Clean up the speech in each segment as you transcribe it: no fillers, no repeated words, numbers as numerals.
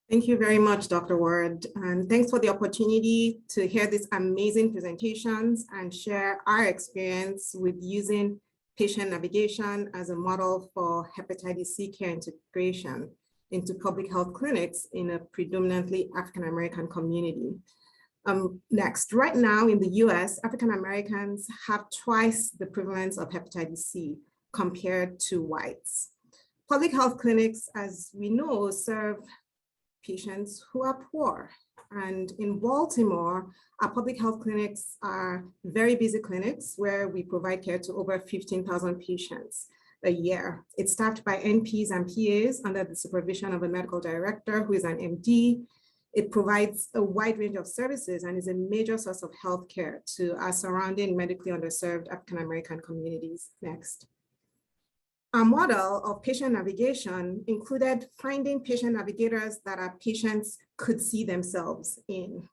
Thank you very much, Dr. Ward, and thanks for the opportunity to hear these amazing presentations and share our experience with using patient navigation as a model for hepatitis C care integration into public health clinics in a predominantly African-American community. Next, right now in the US, African-Americans have twice the prevalence of hepatitis C compared to whites. Public health clinics, as we know, serve patients who are poor. And in Baltimore, our public health clinics are very busy clinics where we provide care to over 15,000 patients a year. It's staffed by NPs and PAs under the supervision of a medical director who is an MD. It provides a wide range of services and is a major source of healthcare to our surrounding medically underserved African-American communities. Next. Our model of patient navigation included finding patient navigators that our patients could see themselves in.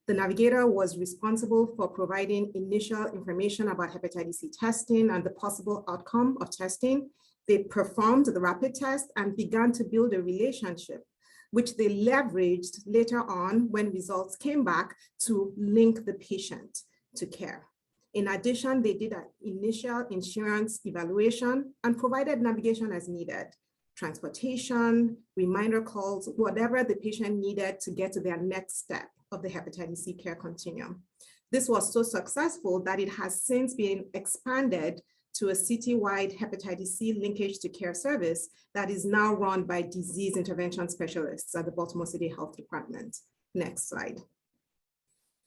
The navigator was responsible for providing initial information about hepatitis C testing and the possible outcome of testing. They performed the rapid test and began to build a relationship, which they leveraged later on when results came back to link the patient to care. In addition, they did an initial insurance evaluation and provided navigation as needed, transportation, reminder calls, whatever the patient needed to get to their next step of the hepatitis C care continuum. This was so successful that it has since been expanded to a citywide hepatitis C linkage to care service that is now run by disease intervention specialists at the Baltimore City Health Department. Next slide.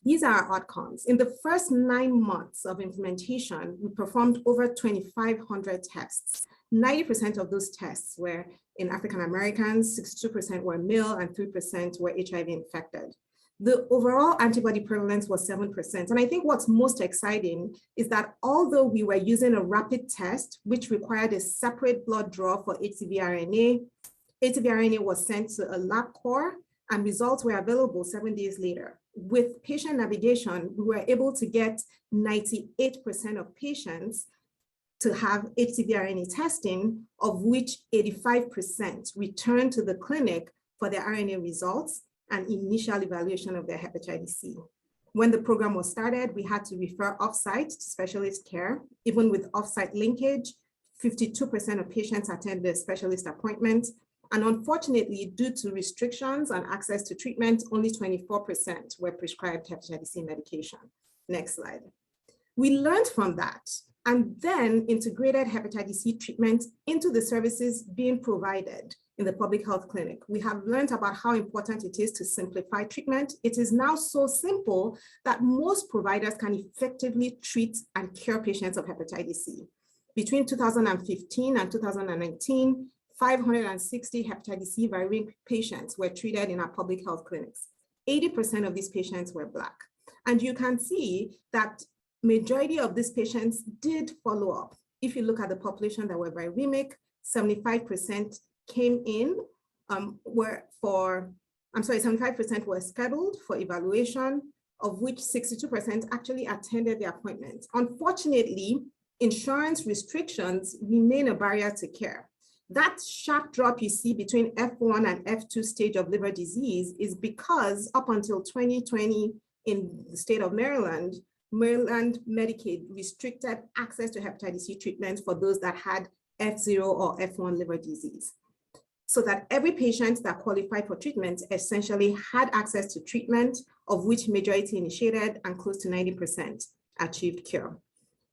These are our outcomes. In the first 9 months of implementation, we performed over 2,500 tests. 90% of those tests were in African Americans, 62% were male, and 3% were HIV infected. The overall antibody prevalence was 7%. And I think what's most exciting is that although we were using a rapid test, which required a separate blood draw for HCV RNA was sent to a lab core and results were available 7 days later. With patient navigation, we were able to get 98% of patients to have HCV RNA testing, of which 85% returned to the clinic for their RNA results and initial evaluation of their hepatitis C. When the program was started, we had to refer offsite to specialist care. Even with offsite linkage, 52% of patients attended specialist appointments. And unfortunately, due to restrictions on access to treatment, only 24% were prescribed hepatitis C medication. Next slide. We learned from that and then integrated hepatitis C treatment into the services being provided in the public health clinic. We have learned about how important it is to simplify treatment. It is now so simple that most providers can effectively treat and cure patients of hepatitis C. Between 2015 and 2019, 560 hepatitis C viremic patients were treated in our public health clinics. 80% of these patients were Black. And you can see that majority of these patients did follow up. If you look at the population that were viremic, 75% came in, 75% were scheduled for evaluation, of which 62% actually attended the appointment. Unfortunately, insurance restrictions remain a barrier to care. That sharp drop you see between F1 and F2 stage of liver disease is because up until 2020 in the state of Maryland, Maryland Medicaid restricted access to hepatitis C treatment for those that had F0 or F1 liver disease. So that every patient that qualified for treatment essentially had access to treatment, of which majority initiated and close to 90% achieved cure.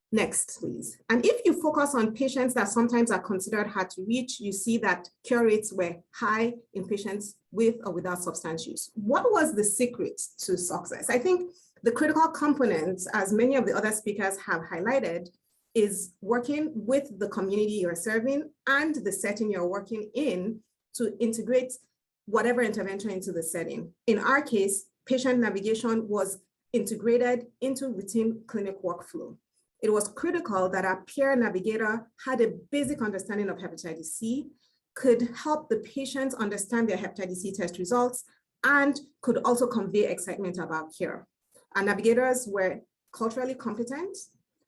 Next, please. And if you focus on patients that sometimes are considered hard to reach, you see that cure rates were high in patients with or without substance use. What was the secret to success? I think the critical components, as many of the other speakers have highlighted, is working with the community you're serving and the setting you're working in to integrate whatever intervention into the setting. In our case, patient navigation was integrated into routine clinic workflow. It was critical that our peer navigator had a basic understanding of hepatitis C, could help the patients understand their hepatitis C test results, and could also convey excitement about care. Our navigators were culturally competent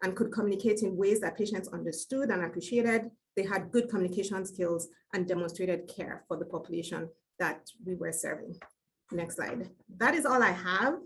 and could communicate in ways that patients understood and appreciated. They had good communication skills and demonstrated care for the population that we were serving. Next slide. That is all I have